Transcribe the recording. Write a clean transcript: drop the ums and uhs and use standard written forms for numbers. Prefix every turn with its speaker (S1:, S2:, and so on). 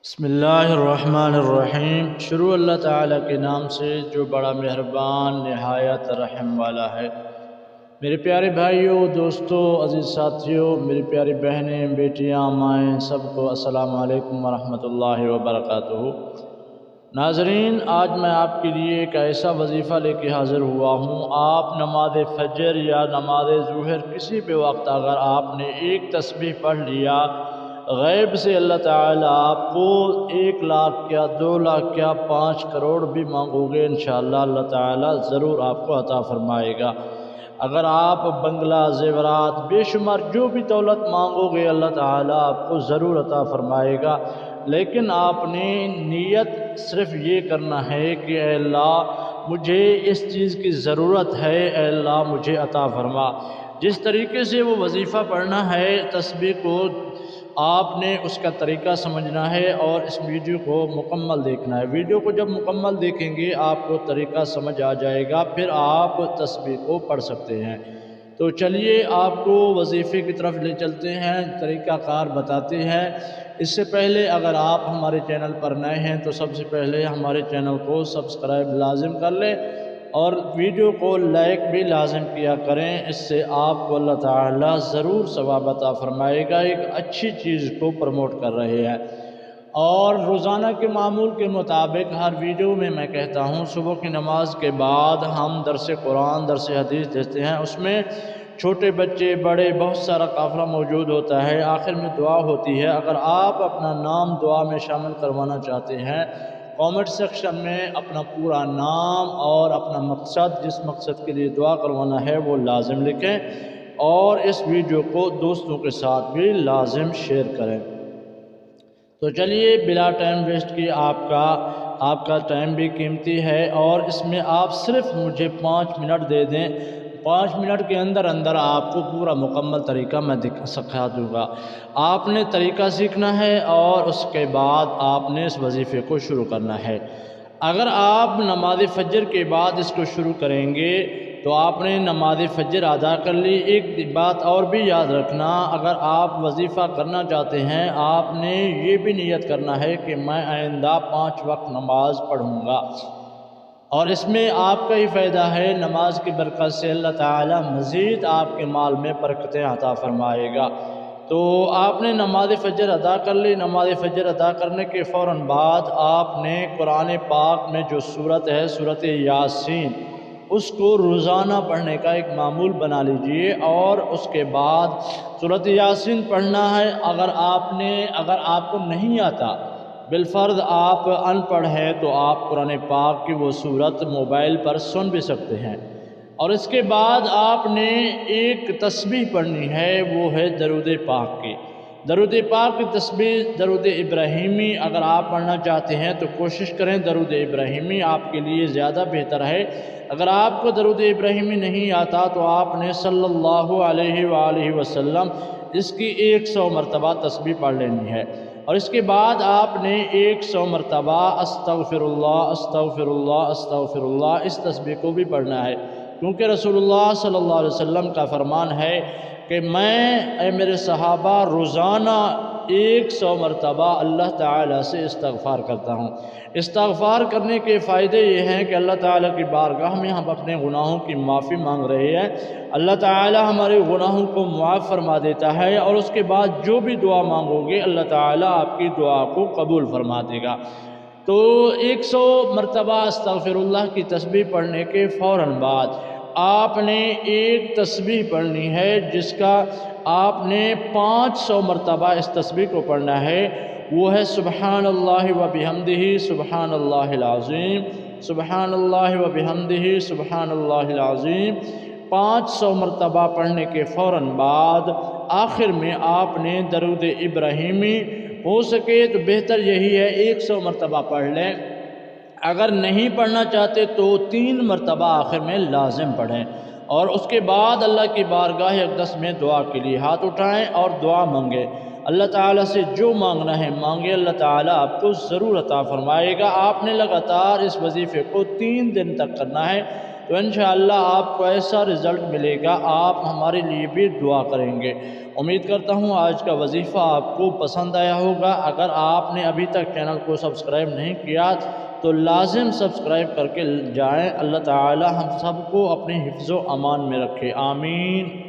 S1: بسم اللہ الرحمن الرحیم۔ شروع اللہ تعالیٰ کے نام سے جو بڑا مہربان نہایت رحم والا ہے۔ میرے پیارے بھائیوں، دوستوں، عزیز ساتھیوں، میری پیاری بہنیں، بیٹیاں، مائیں، سب کو السلام علیکم ورحمۃ اللہ وبرکاتہ۔ ناظرین، آج میں آپ کے لیے ایک ایسا وظیفہ لے کے حاضر ہوا ہوں۔ آپ نماز فجر یا نماز ظہر کسی بھی وقت اگر آپ نے ایک تسبیح پڑھ لیا، غیب سے اللہ تعالیٰ آپ کو 1 لاکھ کیا، 2 لاکھ کیا، 5 کروڑ بھی مانگو گے انشاءاللہ اللہ تعالیٰ ضرور آپ کو عطا فرمائے گا۔ اگر آپ بنگلہ، زیورات، بے شمار جو بھی دولت مانگو گے اللہ تعالیٰ آپ کو ضرور عطا فرمائے گا، لیکن آپ نے نیت صرف یہ کرنا ہے کہ اے اللہ مجھے اس چیز کی ضرورت ہے، اے اللہ مجھے عطا فرما۔ جس طریقے سے وہ وظیفہ پڑھنا ہے، تسبیح کو آپ نے اس کا طریقہ سمجھنا ہے اور اس ویڈیو کو مکمل دیکھنا ہے۔ ویڈیو کو جب مکمل دیکھیں گے آپ کو طریقہ سمجھ آ جائے گا، پھر آپ تسبیح کو پڑھ سکتے ہیں۔ تو چلیے آپ کو وظیفے کی طرف لے چلتے ہیں، طریقہ کار بتاتے ہیں۔ اس سے پہلے اگر آپ ہمارے چینل پر نئے ہیں تو سب سے پہلے ہمارے چینل کو سبسکرائب لازم کر لیں اور ویڈیو کو لائک بھی لازم کیا کریں۔ اس سے آپ کو اللہ تعالیٰ ضرور ثواب عطا فرمائے گا، ایک اچھی چیز کو پروموٹ کر رہے ہیں۔ اور روزانہ کے معمول کے مطابق ہر ویڈیو میں میں کہتا ہوں صبح کی نماز کے بعد ہم درس قرآن، درس حدیث دیتے ہیں۔ اس میں چھوٹے بچے، بڑے، بہت سارا قافلہ موجود ہوتا ہے۔ آخر میں دعا ہوتی ہے۔ اگر آپ اپنا نام دعا میں شامل کروانا چاہتے ہیں، کامنٹ سیکشن میں اپنا پورا نام اور اپنا مقصد، جس مقصد کے لیے دعا کروانا ہے وہ لازم لکھیں اور اس ویڈیو کو دوستوں کے ساتھ بھی لازم شیئر کریں۔ تو چلیے بلا ٹائم ویسٹ کی، آپ کا ٹائم بھی قیمتی ہے اور اس میں آپ صرف مجھے 5 منٹ دے دیں۔ 5 منٹ کے اندر آپ کو پورا مکمل طریقہ میں سکھا دوں گا۔ آپ نے طریقہ سیکھنا ہے اور اس کے بعد آپ نے اس وظیفے کو شروع کرنا ہے۔ اگر آپ نماز فجر کے بعد اس کو شروع کریں گے تو آپ نے نماز فجر ادا کر لی۔ ایک بات اور بھی یاد رکھنا، اگر آپ وظیفہ کرنا چاہتے ہیں آپ نے یہ بھی نیت کرنا ہے کہ میں آئندہ 5 وقت نماز پڑھوں گا، اور اس میں آپ کا ہی فائدہ ہے۔ نماز کی برکت سے اللہ تعالیٰ مزید آپ کے مال میں برکتیں عطا فرمائے گا۔ تو آپ نے نماز فجر ادا کر لی۔ نماز فجر ادا کرنے کے فوراً بعد آپ نے قرآن پاک میں جو سورت ہے، سورت یاسین، اس کو روزانہ پڑھنے کا ایک معمول بنا لیجئے اور اس کے بعد سورت یاسین پڑھنا ہے۔ اگر آپ کو نہیں آتا، بالفرض آپ ان پڑھ ہیں، تو آپ قرآن پاک کی وہ سورت موبائل پر سن بھی سکتے ہیں۔ اور اس کے بعد آپ نے ایک تسبیح پڑھنی ہے، وہ ہے درود پاک کی۔ درود پاک کی تسبیح درود ابراہیمی اگر آپ پڑھنا چاہتے ہیں تو کوشش کریں درود ابراہیمی آپ کے لیے زیادہ بہتر ہے۔ اگر آپ کو درود ابراہیمی نہیں آتا تو آپ نے صلی اللہ علیہ وآلہ وسلم اس کی 100 مرتبہ تسبیح پڑھ لینی ہے، اور اس کے بعد آپ نے 100 مرتبہ استغفر اللہ استغفر اللہ استغفر اللہ اس تسبیح کو بھی پڑھنا ہے، کیونکہ رسول اللہ صلی اللہ علیہ وسلم کا فرمان ہے کہ اے میرے صحابہ روزانہ 100 مرتبہ اللہ تعالیٰ سے استغفار کرتا ہوں۔ استغفار کرنے کے فائدے یہ ہیں کہ اللہ تعالیٰ کی بارگاہ میں ہم اپنے گناہوں کی معافی مانگ رہے ہیں، اللہ تعالیٰ ہمارے گناہوں کو معاف فرما دیتا ہے، اور اس کے بعد جو بھی دعا مانگو گے اللہ تعالیٰ آپ کی دعا کو قبول فرما دے گا۔ تو 100 مرتبہ استغفر اللہ کی تسبیح پڑھنے کے فوراً بعد آپ نے ایک تسبیح پڑھنی ہے جس کا آپ نے 500 مرتبہ اس تسبیح کو پڑھنا ہے، وہ ہے سبحان اللہ و بحمدہ سبحان اللہ العظیم، سبحان اللہ و بحمدہ سبحان اللہ العظیم۔ 500 مرتبہ پڑھنے کے فوراً بعد آخر میں آپ نے درود ابراہیمی، ہو سکے تو بہتر یہی ہے 100 مرتبہ پڑھ لیں، اگر نہیں پڑھنا چاہتے تو 3 مرتبہ آخر میں لازم پڑھیں، اور اس کے بعد اللہ کی بارگاہ اقدس میں دعا کے لیے ہاتھ اٹھائیں اور دعا مانگیں۔ اللہ تعالیٰ سے جو مانگنا ہے مانگے، اللہ تعالیٰ آپ کو ضرور عطا فرمائے گا۔ آپ نے لگاتار اس وظیفے کو 3 دن تک کرنا ہے۔ تو انشاءاللہ آپ کو ایسا رزلٹ ملے گا، آپ ہمارے لیے بھی دعا کریں گے۔ امید کرتا ہوں آج کا وظیفہ آپ کو پسند آیا ہوگا۔ اگر آپ نے ابھی تک چینل کو سبسکرائب نہیں کیا تو لازم سبسکرائب کر کے جائیں۔ اللہ تعالی ہم سب کو اپنے حفظ و امان میں رکھے، آمین۔